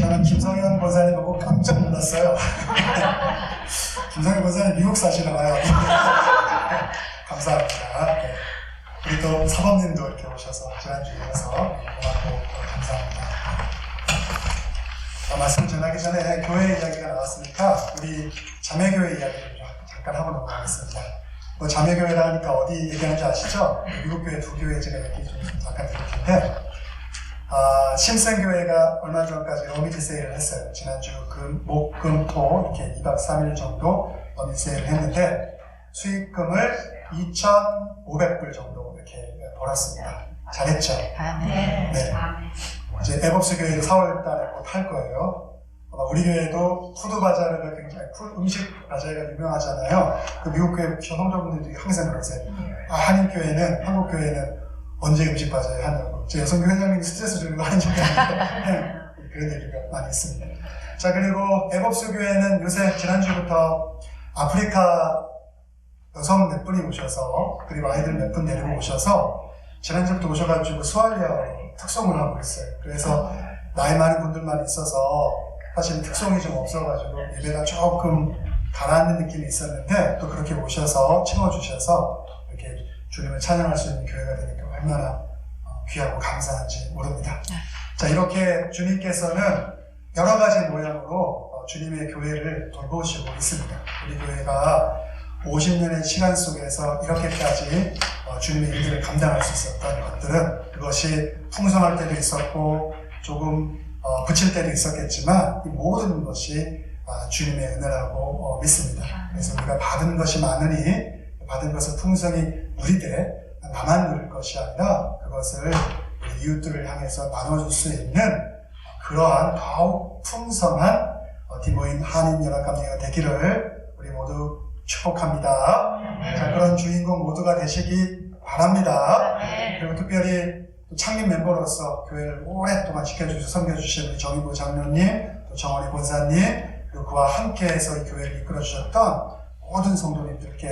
저는 김성현 권사님 보고 깜짝 놀랐어요. 김성현 권사님 미국 사시나 봐요. 감사합니다. 네. 우리 또 사범님도 이렇게 오셔서 지난주에 이어서 고맙고 감사합니다. 말씀을 전하기 전에 교회 이야기가 나왔으니까 우리 자매교회 이야기를 잠깐 하고 넘어가겠습니다. 뭐 자매교회라 하니까 어디 얘기하는지 아시죠? 미국 교회 두 교회 제가 얘기 좀 잠깐 드릴 텐데 심센교회가 얼마 전까지 어미지 세일을 했어요. 지난주 목, 금, 토 이렇게 2박 3일 정도 어미지 세일을 했는데 수익금을 2,500불 정도 이렇게 벌었습니다. 잘했죠? 네. 네. 이제 에버스 교회도 4월 달에 곧 할 거예요. 아마 우리 교회도 푸드 바자르가 굉장히 음식 바자르가 유명하잖아요. 그 미국 교회 성도분들이 항상 그러세요. 한인 교회는, 한국 교회는 언제 음식 바자르 하냐고. 제 여성교 회장님이 스트레스 주려고 하는 얘기 아닌데 그런 얘기가 많이 있습니다. 자, 그리고 에버스 교회는 요새 지난주부터 아프리카 여성 몇 분이 오셔서, 그리고 아이들 몇 분 데리고 오셔서 지난주부터 오셔가지고 스왈리아어로 특송을 하고 있어요. 그래서 나이 많은 분들만 있어서 사실 특송이 좀 없어가지고 예배가 조금 가라앉는 느낌이 있었는데 또 그렇게 오셔서 채워주셔서 이렇게 주님을 찬양할 수 있는 교회가 되니까 얼마나 귀하고 감사한지 모릅니다. 자, 이렇게 주님께서는 여러 가지 모양으로 주님의 교회를 돌보시고 있습니다. 우리 교회가 50년의 시간 속에서 이렇게까지 주님의 일들을 감당할 수 있었던 것들은 그것이 풍성할 때도 있었고 조금 붙일 때도 있었겠지만 이 모든 것이 주님의 은혜라고 믿습니다. 그래서 우리가 받은 것이 많으니 받은 것을 풍성히 누리되 나만 누릴 것이 아니라 그것을 우리 이웃들을 향해서 나눠줄 수 있는 그러한 더욱 풍성한 디모인 한인연합감리가 되기를 우리 모두 축복합니다. 자, 그런 주인공 모두가 되시기 바랍니다. 그리고 특별히 창립 멤버로서 교회를 오랫동안 지켜주셔서 섬겨주신 우리 정희보 장로님, 또 정원희 권사님, 그리고 그와 함께해서 이 교회를 이끌어주셨던 모든 성도님들께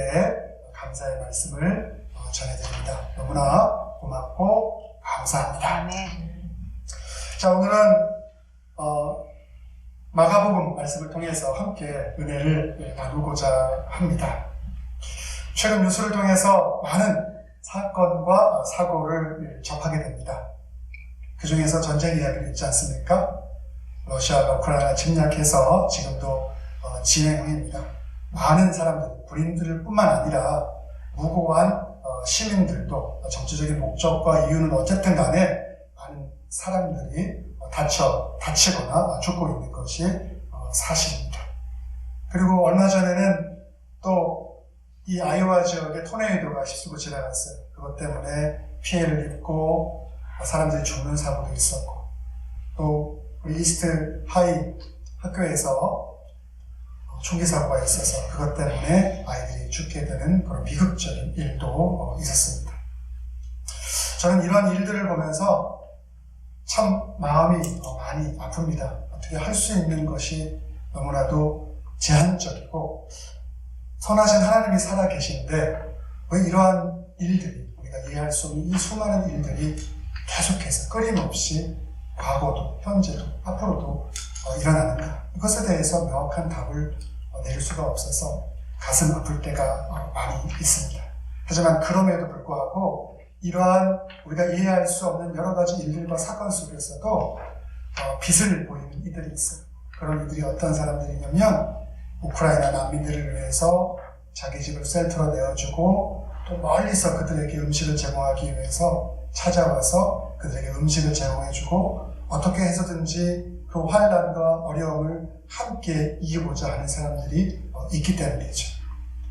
감사의 말씀을 전해드립니다. 너무나 고맙고 감사합니다. 자, 오늘은 마가복음 말씀을 통해서 함께 은혜를 나누고자 합니다. 최근 뉴스를 통해서 많은 사건과 사고를 접하게 됩니다. 그 중에서 전쟁 이야기도 있지 않습니까? 러시아가 우크라이나 침략해서 지금도 진행 중입니다. 많은 사람들, 군인들 뿐만 아니라 무고한 시민들도 정치적인 목적과 이유는 어쨌든 간에 많은 사람들이 다치거나 죽고 있는 것이 사실입니다. 그리고 얼마 전에는 또 이 아이오와 지역에 토네이도가 휩쓰고 지나갔어요. 그것 때문에 피해를 입고 사람들이 죽는 사고도 있었고, 또 우리 이스트 하이 학교에서 총기 사고가 있어서 그것 때문에 아이들이 죽게 되는 그런 비극적인 일도 있었습니다. 저는 이런 일들을 보면서 참 마음이 많이 아픕니다. 어떻게 할 수 있는 것이 너무나도 제한적이고 선하신 하나님이 살아계신데 왜 이러한 일들이, 우리가 이해할 수 없는 이 수많은 일들이 계속해서 끊임없이 과거도 현재도 앞으로도 일어나는가, 이것에 대해서 명확한 답을 내릴 수가 없어서 가슴 아플 때가 많이 있습니다. 하지만 그럼에도 불구하고 이러한 우리가 이해할 수 없는 여러 가지 일들과 사건 속에서도 빛을 보이는 이들이 있어요. 그런 이들이 어떤 사람들이냐면 우크라이나 난민들을 위해서 자기 집을 셀터로 내어주고 또 멀리서 그들에게 음식을 제공하기 위해서 찾아와서 그들에게 음식을 제공해주고 어떻게 해서든지 그 환난과 어려움을 함께 이기고자 하는 사람들이 있기 때문이죠.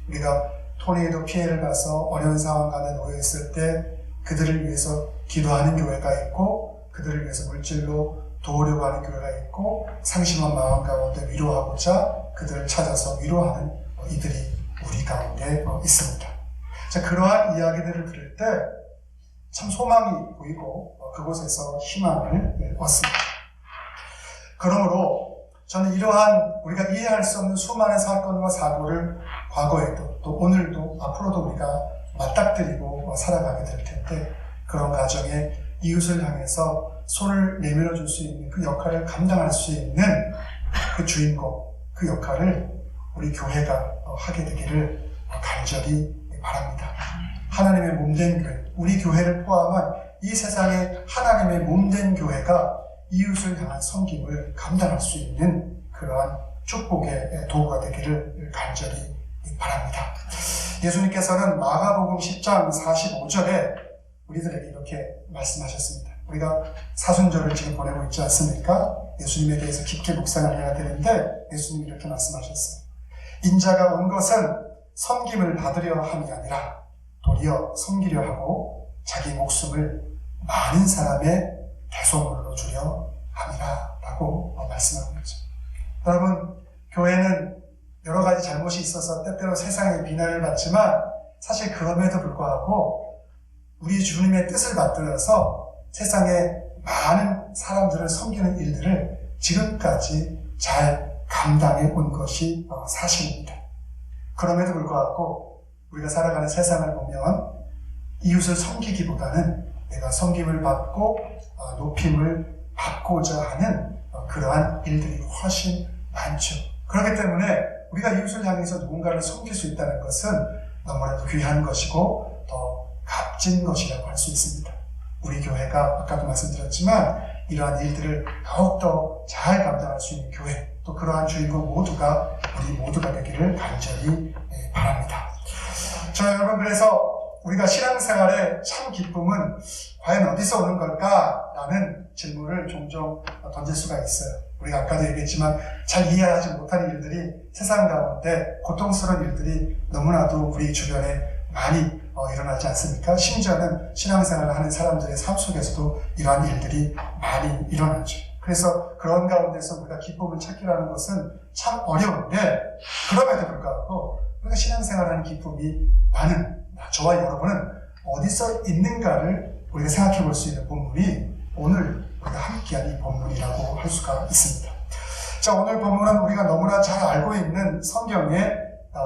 우리가 토네이도 피해를 봐서 어려운 상황 가운데 놓여 있을 때 그들을 위해서 기도하는 교회가 있고 그들을 위해서 물질로 도우려고 하는 교회가 있고 상심한 마음 가운데 위로하고자 그들을 찾아서 위로하는 이들이 우리 가운데 있습니다. 자, 그러한 이야기들을 들을 때 참 소망이 보이고 그곳에서 희망을 얻습니다. 그러므로 저는 이러한 우리가 이해할 수 없는 수많은 사건과 사고를 과거에도 또 오늘도 앞으로도 우리가 맞닥뜨리고 살아가게 될 텐데 그런 가정에 이웃을 향해서 손을 내밀어 줄 수 있는 그 역할을 감당할 수 있는 그 주인공, 그 역할을 우리 교회가 하게 되기를 간절히 바랍니다. 하나님의 몸된 교회, 우리 교회를 포함한 이 세상에 하나님의 몸된 교회가 이웃을 향한 섬김을 감당할 수 있는 그러한 축복의 도구가 되기를 간절히 바랍니다. 예수님께서는 마가복음 10장 45절에 우리들에게 이렇게 말씀하셨습니다. 우리가 사순절을 지금 보내고 있지 않습니까? 예수님에 대해서 깊게 묵상을 해야 되는데 예수님이 이렇게 말씀하셨어요. 인자가 온 것은 섬김을 받으려 함이 아니라 도리어 섬기려 하고 자기 목숨을 많은 사람의 대속물로 주려 함이라 라고 말씀하고 있죠. 여러분, 교회는 여러 가지 잘못이 있어서 때때로 세상의 비난을 받지만 사실 그럼에도 불구하고 우리 주님의 뜻을 받들어서 세상에 많은 사람들을 섬기는 일들을 지금까지 잘 감당해 온 것이 사실입니다. 그럼에도 불구하고 우리가 살아가는 세상을 보면 이웃을 섬기기보다는 내가 섬김을 받고 높임을 받고자 하는 그러한 일들이 훨씬 많죠. 그렇기 때문에 우리가 이웃을 향해서 누군가를 섬길 수 있다는 것은 너무나도 귀한 것이고 더 값진 것이라고 할 수 있습니다. 우리 교회가 아까도 말씀드렸지만 이러한 일들을 더욱더 잘 감당할 수 있는 교회, 또 그러한 주인공 모두가 우리 모두가 되기를 간절히 바랍니다. 자, 여러분, 그래서 우리가 신앙생활의 참 기쁨은 과연 어디서 오는 걸까라는 질문을 종종 던질 수가 있어요. 우리가 아까도 얘기했지만 잘 이해하지 못하는 일들이 세상 가운데 고통스러운 일들이 너무나도 우리 주변에 많이 일어나지 않습니까? 심지어는 신앙생활을 하는 사람들의 삶 속에서도 이러한 일들이 많이 일어나죠. 그래서 그런 가운데서 우리가 기쁨을 찾기라는 것은 참 어려운데 그럼에도 불구하고 우리가 신앙생활하는 기쁨이 많은 저와 여러분은 어디서 있는가를 우리가 생각해 볼 수 있는 본문이 오늘 우리가 함께한 이 본문이라고 할 수가 있습니다. 자, 오늘 본문은 우리가 너무나 잘 알고 있는 성경의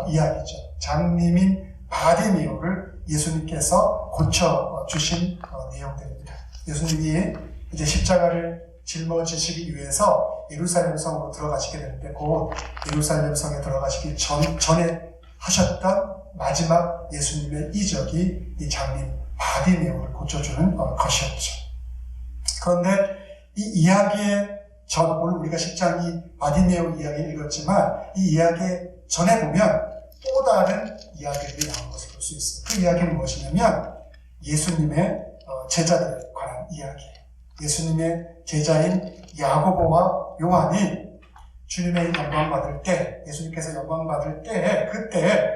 이야기죠. 장님인 바디메오를 예수님께서 고쳐주신 내용들입니다. 예수님이 이제 십자가를 짊어지시기 위해서 예루살렘 성으로 들어가시게 되는데 곧 예루살렘 성에 들어가시기 전에 하셨던 마지막 예수님의 이적이 이 장님 바디메오를 고쳐주는 것이었죠. 그런데 이 이야기의 오늘 우리가 10장 이 바디메오 이야기를 읽었지만 이 이야기의 전에 보면 또 다른 이야기들이 나온 것을 볼 수 있어요. 그 이야기는 무엇이냐면 예수님의 제자들에 관한 이야기예요. 예수님의 제자인 야고보와 요한이 주님의 영광 받을 때, 예수님께서 영광 받을 때에 그때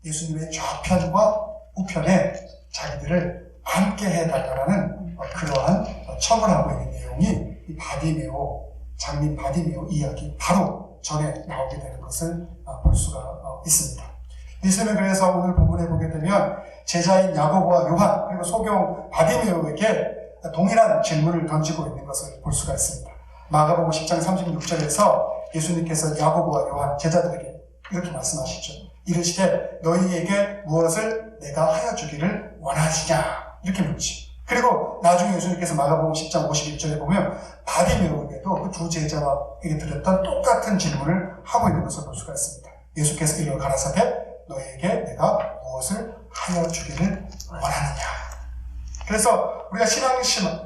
예수님의 좌편과 우편에 자기들을 함께 해달라는 그러한 청을 하고 있는 내용이 이 바디메오, 장님 바디메오 이야기 바로 전에 나오게 되는 것을 볼 수가 있습니다. 예수님은 그래서 오늘 본문에 보게 되면 제자인 야고보와 요한 그리고 소경 바디메오에게 동일한 질문을 던지고 있는 것을 볼 수가 있습니다. 마가복음 10장 36절에서 예수님께서 야고보와 요한 제자들에게 이렇게 말씀하시죠. 이르시되 너희에게 무엇을 내가 하여 주기를 원하시냐 이렇게 묻지. 그리고 나중에 예수님께서 마가복음 10장 51절에 보면 바디메오에게도 그 두 제자에게 드렸던 똑같은 질문을 하고 있는 것을 볼 수가 있습니다. 예수께서 이를 가라사대 너희에게 내가 무엇을 하여 주기를 원하느냐. 그래서 우리가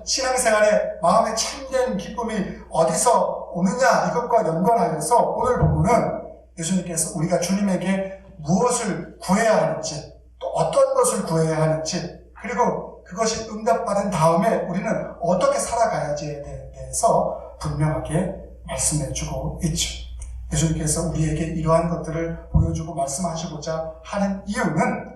신앙생활에 마음의 참된 기쁨이 어디서 오느냐 이것과 연관하여서 오늘 본문은 예수님께서 우리가 주님에게 무엇을 구해야 하는지 또 어떤 것을 구해야 하는지 그리고 그것이 응답받은 다음에 우리는 어떻게 살아가야지에 대해서 분명하게 말씀해주고 있죠. 예수님께서 우리에게 이러한 것들을 보여주고 말씀하시고자 하는 이유는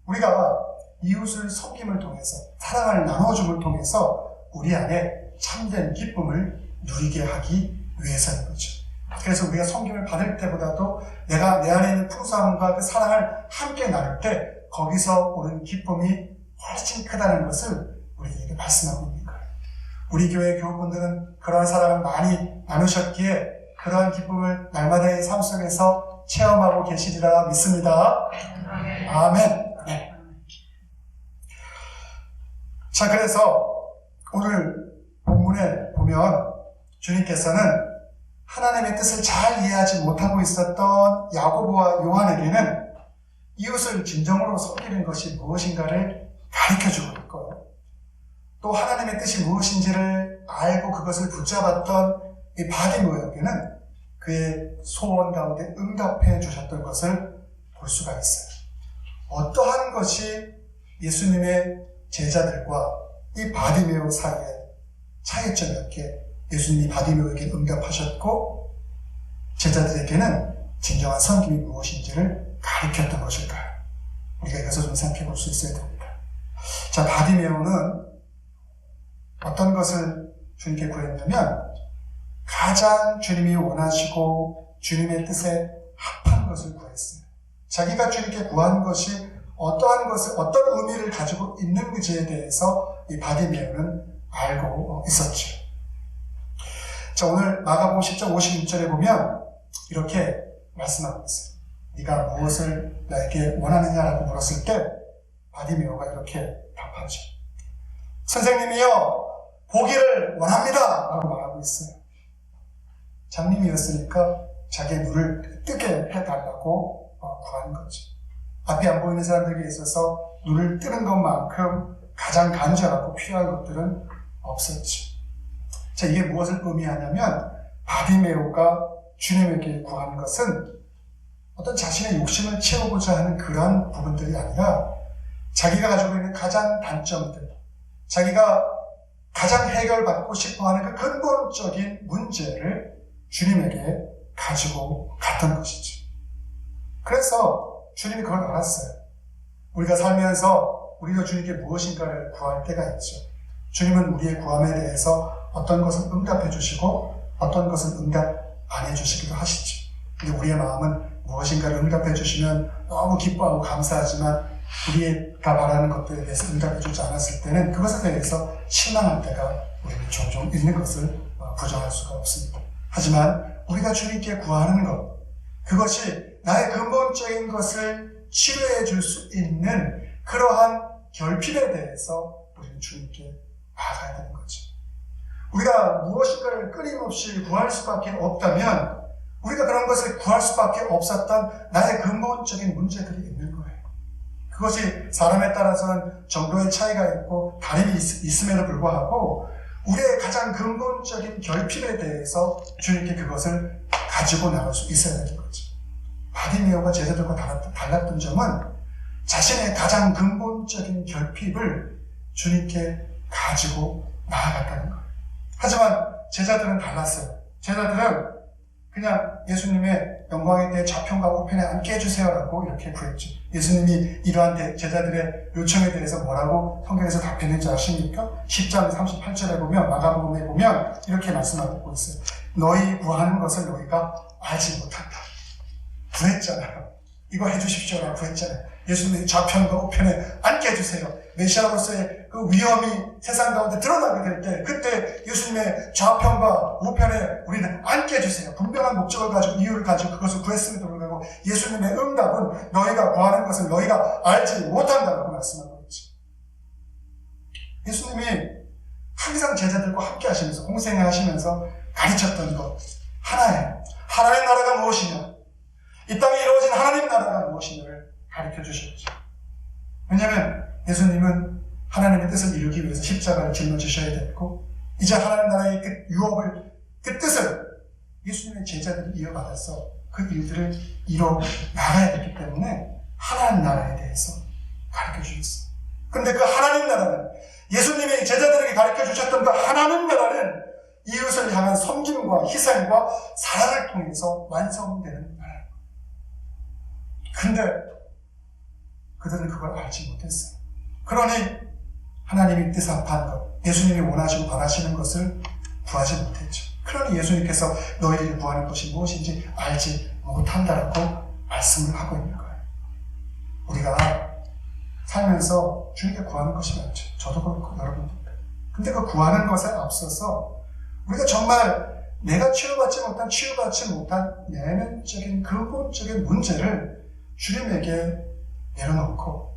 우리가 이웃을 섬김을 통해서 사랑을 나눠줌을 통해서 우리 안에 참된 기쁨을 누리게 하기 위해서인 거죠. 그래서 우리가 섬김을 받을 때보다도 내가 내 안에 있는 풍성함과 그 사랑을 함께 나눌 때 거기서 오는 기쁨이 훨씬 크다는 것을 우리에게 말씀하고 있는 거예요. 우리 교회 교우분들은 그러한 사랑을 많이 나누셨기에 그러한 기쁨을 날마다의 삶 속에서 체험하고 계시리라 믿습니다. 아멘. 네. 자, 그래서 오늘 본문 본문에 보면 주님께서는 하나님의 뜻을 잘 이해하지 못하고 있었던 야고보와 요한에게는 이웃을 진정으로 섬기는 것이 무엇인가를 가르쳐주고 있고, 또 하나님의 뜻이 무엇인지를 알고 그것을 붙잡았던 이 바디메오에게는 그의 소원 가운데 응답해 주셨던 것을 볼 수가 있어요. 어떠한 것이 예수님의 제자들과 이 바디메오 사이에 차이점이었기에 예수님이 바디메오에게 응답하셨고 제자들에게는 진정한 섬김이 무엇인지를 가르쳤던 것일까요? 우리가 이것을 좀 생각해 볼 수 있어야 됩니다. 자, 바디메오는 어떤 것을 주님께 구했냐면 가장 주님이 원하시고 주님의 뜻에 합한 것을 구했어요. 자기가 주님께 구한 것이 어떠한 것을, 어떤 의미를 가지고 있는지에 대해서 이 바디메오는 알고 있었죠. 자, 오늘 마가복음 10장 56절에 보면 이렇게 말씀하고 있어요. 네가 무엇을 나에게 원하느냐라고 물었을 때 바디메오가 이렇게 답하죠. 선생님이여, 보기를 원합니다 라고 말하고 있어요. 장님이었으니까 자기의 눈을 뜨게 해달라고 구하는 거죠. 앞이 안 보이는 사람들에게 있어서 눈을 뜨는 것만큼 가장 간절하고 필요한 것들은 없었죠. 자, 이게 무엇을 의미하냐면 바디메오가 주님에게 구하는 것은 어떤 자신의 욕심을 채우고자 하는 그런 부분들이 아니라 자기가 가지고 있는 가장 단점들, 자기가 가장 해결받고 싶어하는 그 근본적인 문제를 주님에게 가지고 갔던 것이죠. 그래서 주님이 그걸 알았어요. 우리가 살면서 우리가 주님께 무엇인가를 구할 때가 있죠. 주님은 우리의 구함에 대해서 어떤 것은 응답해 주시고 어떤 것은 응답 안 해주시기도 하시죠. 근데 우리의 마음은 무엇인가를 응답해 주시면 너무 기뻐하고 감사하지만 우리가 바라는 것들에 대해서 응답해 주지 않았을 때는 그것에 대해서 실망할 때가 우리는 종종 있는 것을 부정할 수가 없습니다. 하지만 우리가 주님께 구하는 것, 그것이 나의 근본적인 것을 치료해 줄 수 있는 그러한 결핍에 대해서 우리는 주님께 나아가야 되는 거죠. 우리가 무엇인가를 끊임없이 구할 수밖에 없다면 우리가 그런 것을 구할 수밖에 없었던 나의 근본적인 문제들이 있는 거예요. 그것이 사람에 따라서는 정도의 차이가 있고 다름이 있음에도 불구하고 우리의 가장 근본적인 결핍에 대해서 주님께 그것을 가지고 나올 수 있어야 되는 거죠. 바디메오가 제자들과 달랐던 점은 자신의 가장 근본적인 결핍을 주님께 가지고 나아갔다는 거예요. 하지만 제자들은 달랐어요. 제자들은 그냥 예수님의 영광에 대해 좌편과 우편에 앉게 해주세요라고 이렇게 구했죠. 예수님이 이러한 제자들의 요청에 대해서 뭐라고 성경에서 답했는지 아십니까? 10장 38절에 보면, 마가복음에 보면 이렇게 말씀하고 있어요. 너희 구하는 것을 너희가 알지 못한다. 구했잖아요. 이거 해주십시오라고 구했잖아요. 예수님의 좌편과 우편에 앉게 해주세요. 메시아로서의 그 위험이 세상 가운데 드러나게 될 때 그때 예수님의 좌편과 우편에 우리는 앉게 해주세요. 분명한 목적을 가지고 이유를 가지고 그것을 구했음에도 불구하고 예수님의 응답은 너희가 구하는 것을 너희가 알지 못한다고 말씀하고 있죠. 예수님이 항상 제자들과 함께 하시면서 공생하시면서 가르쳤던 것 하나예요. 하나님 나라가 무엇이냐, 이 땅에 이루어진 하나님 나라가 무엇이냐를 가르쳐 주셨죠. 왜냐하면 예수님은 하나님의 뜻을 이루기 위해서 십자가를 짊어지셔야 됐고 이제 하나님 나라의 그 유업을, 그 뜻을 예수님의 제자들이 이어받아서 그 일들을 이뤄 나가야 됐기 때문에 하나님 나라에 대해서 가르쳐 주셨어요. 그런데 그 하나님 나라는, 예수님이 제자들에게 가르쳐 주셨던 그 하나님 나라는 이웃을 향한 섬김과 희생과 사랑을 통해서 완성되는 나라예요. 그런데 그들은 그걸 알지 못했어요. 그러니 하나님이 뜻합한 것, 예수님이 원하시고 바라시는 것을 구하지 못했죠. 그러니 예수님께서 너희들이 구하는 것이 무엇인지 알지 못한다라고 말씀을 하고 있는 거예요. 우리가 살면서 주님께 구하는 것이 많죠. 저도 그렇고 여러분도. 근데 그 구하는 것에 앞서서 우리가 정말 내가 치유받지 못한 내면적인 근본적인 문제를 주님에게 내려놓고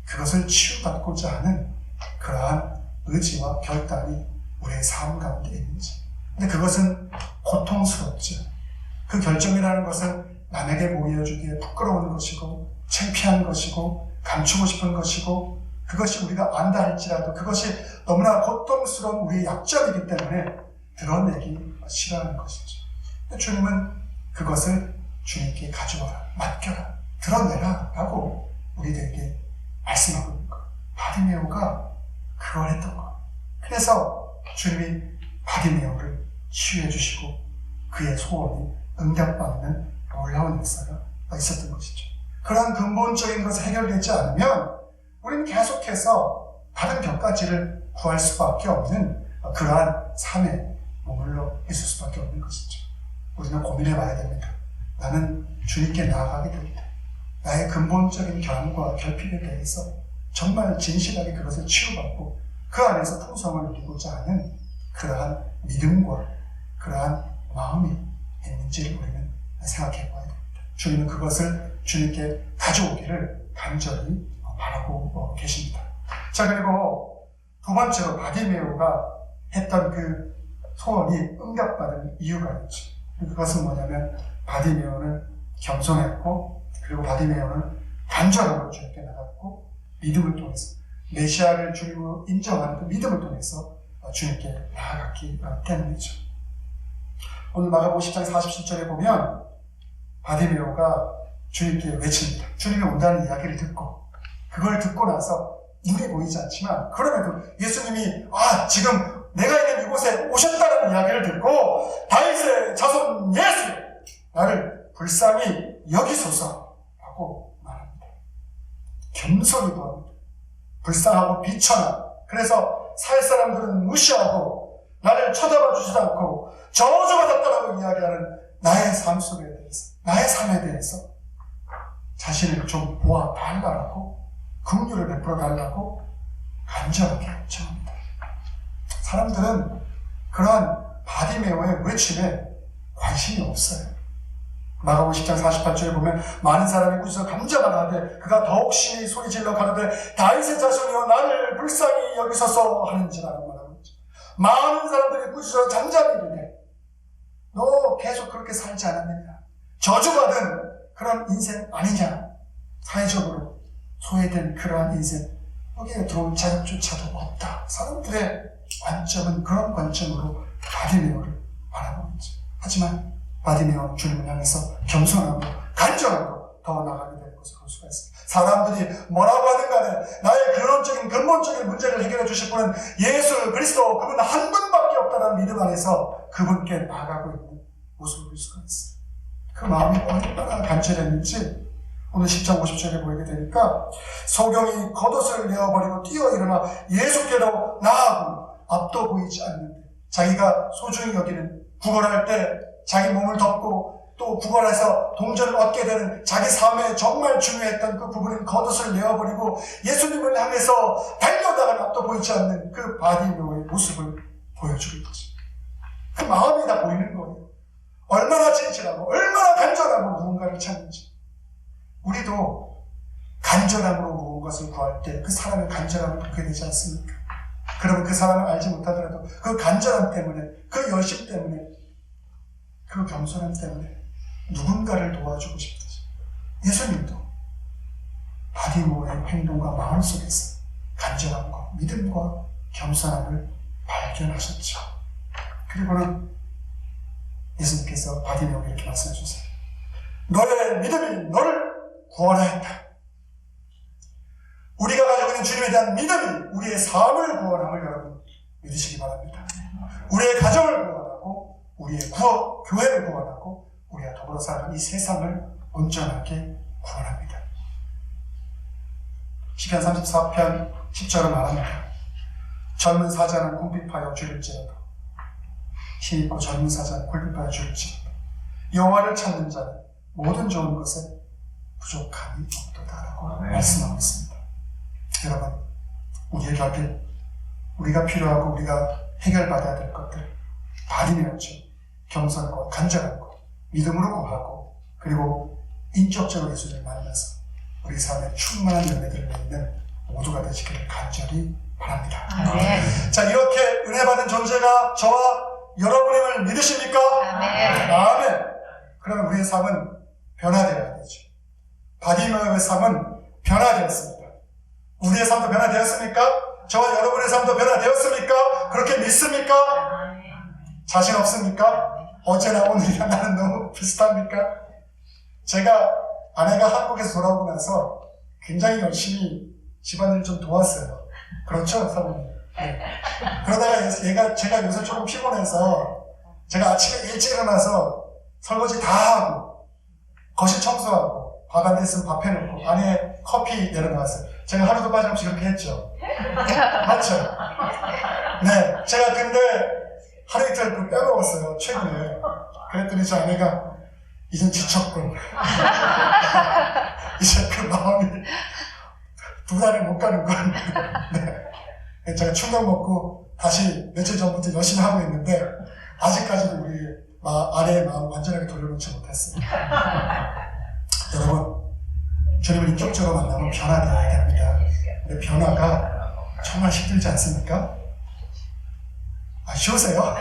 그것을 치유받고자 하는 그러한 의지와 결단이 우리의 삶 가운데 있는지. 근데 그것은 고통스럽죠. 그 결정이라는 것은 남에게 보여주기에 부끄러운 것이고 창피한 것이고 감추고 싶은 것이고 그것이 우리가 안다 할지라도 그것이 너무나 고통스러운 우리의 약점이기 때문에 드러내기 싫어하는 것이죠. 근데 주님은 그것을 주님께 가져와라, 맡겨라, 드러내라 라고 우리들에게 말씀하고 있는 거예요. 바디메오가 그걸 했던 거예요. 그래서 주님이 바디메오를 치유해 주시고 그의 소원이 응답받는 놀라운 역사가 있었던 것이죠. 그러한 근본적인 것이 해결되지 않으면 우리는 계속해서 다른 격가지를 구할 수밖에 없는 그러한 삶에 머물러 있을 수밖에 없는 것이죠. 우리는 고민해 봐야 됩니다. 나는 주님께 나아가게 됩니다. 나의 근본적인 결함과 결핍에 대해서 정말 진실하게 그것을 치유받고 그 안에서 풍성을 누리고자 하는 그러한 믿음과 그러한 마음이 있는지를 우리는 생각해 봐야 됩니다. 주님은 그것을 주님께 가져오기를 간절히 바라고 계십니다. 자, 그리고 두 번째로 바디메오가 했던 그 소원이 응답받은 이유가 있죠. 그것은 뭐냐면 바디메오는 겸손했고 그리고 바디메오는 간절함으로 주님께 나갔고 믿음을 통해서 메시아를 주님으로 인정하는 그 믿음을 통해서 주님께 나아갔기 때문이죠. 오늘 마가복음 10장 47절에 보면 바디메오가 주님께 외칩니다. 주님이 온다는 이야기를 듣고 그걸 듣고 나서 눈에 보이지 않지만 그럼에도 예수님이 지금 내가 있는 이곳에 오셨다는 이야기를 듣고 다윗의 자손 예수 나를 불쌍히 여기소서라고 말합니다. 겸손히 구합니다. 불쌍하고 비천한 그래서 살 사람들은 무시하고 나를 쳐다봐 주지도 않고 저주받았다라고 이야기하는 나의 삶 속에 대해서 나의 삶에 대해서 자신을 좀 보아달라고 긍휼을 베풀어 달라고 간절하게 청합니다. 사람들은 그러한 바디메오의 외침에 관심이 없어요. 마가복음 10장 48절에 보면 많은 사람이 꾸짖어 감자하는데 그가 더욱 심히 소리질러 가로되 다윗의 자손이여 나를 불쌍히 여기소서 하는지라는 말하고 있죠. 많은 사람들이 꾸짖어 잠잠히 이르되 너 계속 그렇게 살지 않았느냐, 저주받은 그런 인생 아니냐, 사회적으로 소외된 그러한 인생 여기에 들어올 자격조차도 없다. 사람들의 관점은 그런 관점으로 바디메오를 바라보고 있죠. 하지만 바디메오는 주님을 향해서 겸손하고 간절하고 더 나아가게 되는 것을 볼 수가 있습니다. 사람들이 뭐라고 하든 간에 나의 근본적인 문제를 해결해 주실 분은 예수 그리스도 그분 한 분밖에 없다는 믿음 안에서 그분께 나아가고 있는 모습을 볼 수가 있어요. 그 마음이 얼마나 간절했는지 오늘 10장 50절에 보이게 되니까 소경이 겉옷을 내어버리고 뛰어 일어나 예수께로 나아가고 앞도 보이지 않는데 자기가 소중히 여기는 구걸할 때 자기 몸을 덮고 또 구걸해서 동전을 얻게 되는 자기 삶에 정말 중요했던 그 부분인 겉옷을 내어버리고 예수님을 향해서 달려나가는 앞도 보이지 않는 그 바디메오의 모습을 보여주는 거지. 그 마음이 다 보이는 거예요. 얼마나 진실하고 얼마나 간절하고 누군가를 찾는지. 우리도 간절함으로 모든 것을 구할 때 그 사람의 간절함을 보게 되지 않습니까? 그러면 그 사람을 알지 못하더라도 그 간절함 때문에, 그 열심 때문에, 그 겸손함 때문에 누군가를 도와주고 싶듯이 예수님도 바디모의 행동과 마음 속에서 간절함과 믿음과 겸손함을 발견하셨죠. 그리고는 예수님께서 바디모에게 이렇게 말씀해 주세요. 너의 믿음이 너를 구원하였다. 우리가 가지고 있는 주님에 대한 믿음이 우리의 삶을 구원함을 여러분 믿으시기 바랍니다. 우리의 가정을 구원하고 우리의 교회를 구원하고 우리가 더불어 살아가는 이 세상을 온전하게 구원합니다. 시편 34편 10절은 말합니다. 젊은 사자는 궁핍하여 죽을지라도 힘있고 젊은 사자는 굴핍하여 죽을지라도 여호와를 찾는 자는 모든 좋은 것에 부족함이 없도다라고 말씀하고 있습니다. 여러분, 우리의 곁에 우리가 필요하고 우리가 해결받아야 될 것들 바디메오죠. 겸손하고 간절하고 믿음으로 구하고 그리고 인격적으로 예수를 만나서 우리 삶에 충만한 열매들을 맺는 모두가 되시기를 간절히 바랍니다. 아멘. 자, 이렇게 은혜 받은 존재가 저와 여러분임을 믿으십니까? 아멘. 아멘. 그러면 우리의 삶은 변화되어야 되죠. 바디메오의 삶은 변화되었습니다. 우리의 삶도 변화되었습니까? 저와 여러분의 삶도 변화되었습니까? 그렇게 믿습니까? 자신 없습니까? 어제나 오늘이나 나는 너무 비슷합니까? 제가 아내가 한국에서 돌아오고 나서 굉장히 열심히 집안일 좀 도왔어요. 그렇죠, 사모님? 네. 그러다가 제가 요새 조금 피곤해서 제가 아침에 일찍 일어나서 설거지 다 하고 거실 청소하고 밥 안 됐으면 밥 해놓고 아내 커피 내려놓았어요. 제가 하루도 빠짐없이 그렇게 했죠. 맞죠? 네, 제가 근데 하루 이틀 빼먹었어요, 최근에. 그랬더니 저 아내가 이젠 지쳤군. 이제 그 마음이 두 달을 못 가는군. 네. 제가 충격 먹고 다시 며칠 전부터 열심히 하고 있는데 아직까지도 우리 아내의 마음 완전하게 돌려놓지 못했어요. 여러분, 주님을 인격적으로 만나면 변화되어야 됩니다. 근데 변화가 정말 힘들지 않습니까? 쉬우세요?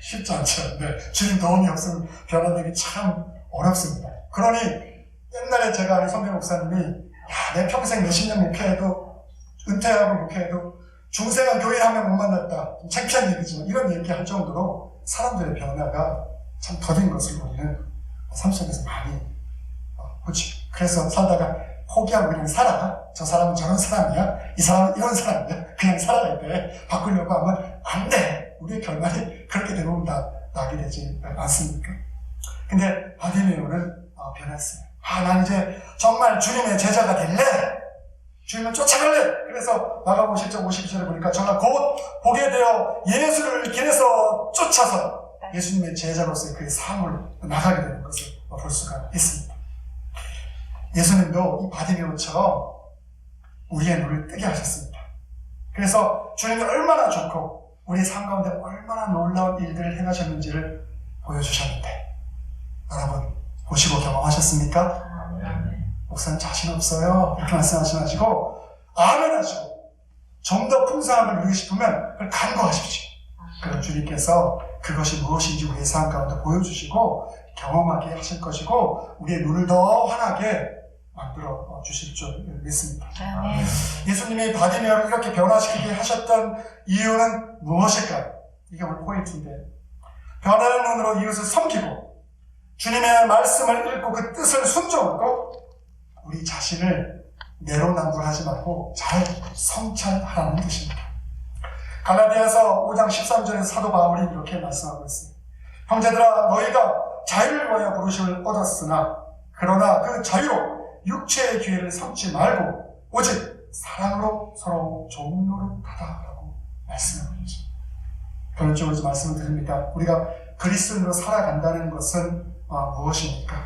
쉽지 않죠. 네. 주님 도움이 없으면 변화되기 참 어렵습니다. 그러니 옛날에 제가 아는 선배 목사님이 내 평생 몇십 년 목회해도 은퇴하고 목회해도 중생한 교인 한 명 못 만났다. 좀 창피한 얘기지만 이런 얘기할 정도로 사람들의 변화가 참 더딘 것을 우리는 삶 속에서 많이 보지. 그래서 살다가 포기하고 그냥 살아. 저 사람은 저런 사람이야. 이 사람은 이런 사람이야. 그냥 살아야 돼. 바꾸려고 하면 안 돼. 우리의 결말이 그렇게 되면 다 나게 되지 않습니까? 근데 바디메오는 변했어요. 난 이제 정말 주님의 제자가 될래. 주님을 쫓아갈래. 그래서 마가복음 10장 52절에 보니까 저가 곧 보게 되어 예수를 길에서 쫓아서 예수님의 제자로서의 그의 삶을 나가게 되는 것을 볼 수가 있습니다. 예수님도 이 바디메오처럼 우리의 눈을 뜨게 하셨습니다. 그래서 주님이 얼마나 좋고 우리의 삶 가운데 얼마나 놀라운 일들을 행하셨는지를 보여주셨는데 여러분 보시고 경험하셨습니까? 목사님 자신 없어요. 이렇게 말씀하지 마시고 아멘 하시고 좀 더 풍성함을 누리고 싶으면 그걸 간구하십시오. 그럼 주님께서 그것이 무엇인지 우리의 삶 가운데 보여주시고 경험하게 하실 것이고 우리의 눈을 더 환하게 만들어 주실 줄 믿습니다. 아멘. 예수님이 바디메오를 이렇게 변화시키게 하셨던 이유는 무엇일까요? 이게 오늘 포인트인데 변하는 눈으로 이웃을 섬기고 주님의 말씀을 읽고 그 뜻을 순종하고 우리 자신을 내로남불하지 말고 잘 성찰하라는 뜻입니다. 갈라디아서 5장 13절에서 사도 바울이 이렇게 말씀하고 있습니다. 형제들아 너희가 자유를 위하여 부르심을 얻었으나 그러나 그 자유로 육체의 기회를 삼지 말고 오직 사랑으로 서로 좋은 노릇하다라고 말씀하고 있죠. 결론적으로 말씀을 드립니다. 우리가 그리스도인으로 살아간다는 것은 무엇입니까?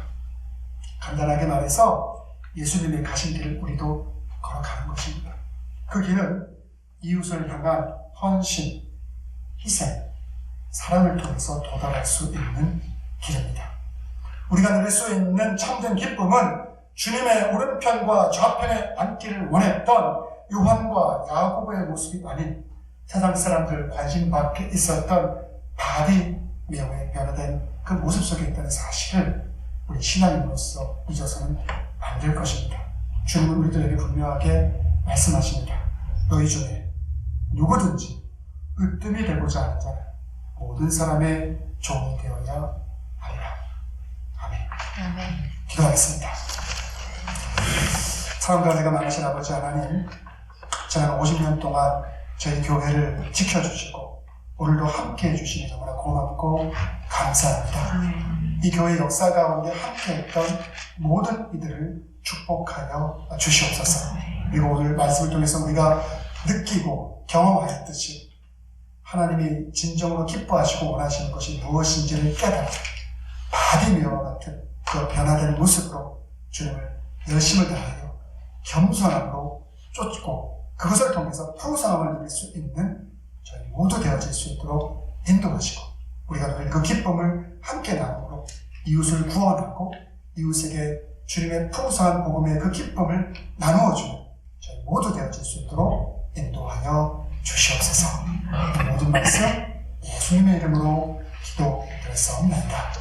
간단하게 말해서 예수님이 가신 길을 우리도 걸어가는 것입니다. 그 길은 이웃을 향한 헌신, 희생, 사랑을 통해서 도달할 수 있는 길입니다. 우리가 누릴 수 있는 참된 기쁨은 주님의 오른편과 좌편에 앉기를 원했던 요한과 야고보의 모습이 아닌 세상 사람들 관심 밖에 있었던 바디메오의 변화된 그 모습 속에 있다는 사실을 우리 신앙인으로서 잊어서는 안 될 것입니다. 주님은 우리들에게 분명하게 말씀하십니다. 너희 중에 누구든지 으뜸이 되고자 하는 자는 모든 사람의 종이 되어야 하리라. 아멘. 아멘. 기도하겠습니다. 사랑과 은혜가 많으신 아버지 하나님, 지난 50년 동안 저희 교회를 지켜주시고 오늘도 함께 해주시니 정말 고맙고 감사합니다. 이 교회 역사 가운데 함께했던 모든 이들을 축복하여 주시옵소서. 그리고 오늘 말씀을 통해서 우리가 느끼고 경험하였듯이 하나님이 진정으로 기뻐하시고 원하시는 것이 무엇인지를 깨달아 바디메오와 같은 그 변화된 모습으로 주님을 열심을 다하여 겸손함으로 쫓고 그것을 통해서 풍성함을 누릴 수 있는 저희 모두 되어질 수 있도록 인도하시고 우리가 누릴 그 기쁨을 함께 나누므로 이웃을 구원하고 이웃에게 주님의 풍성한 복음의 그 기쁨을 나누어주는 저희 모두 되어질 수 있도록 인도하여 주시옵소서. 모든 말씀 예수님의 이름으로 기도드렸사옵나이다.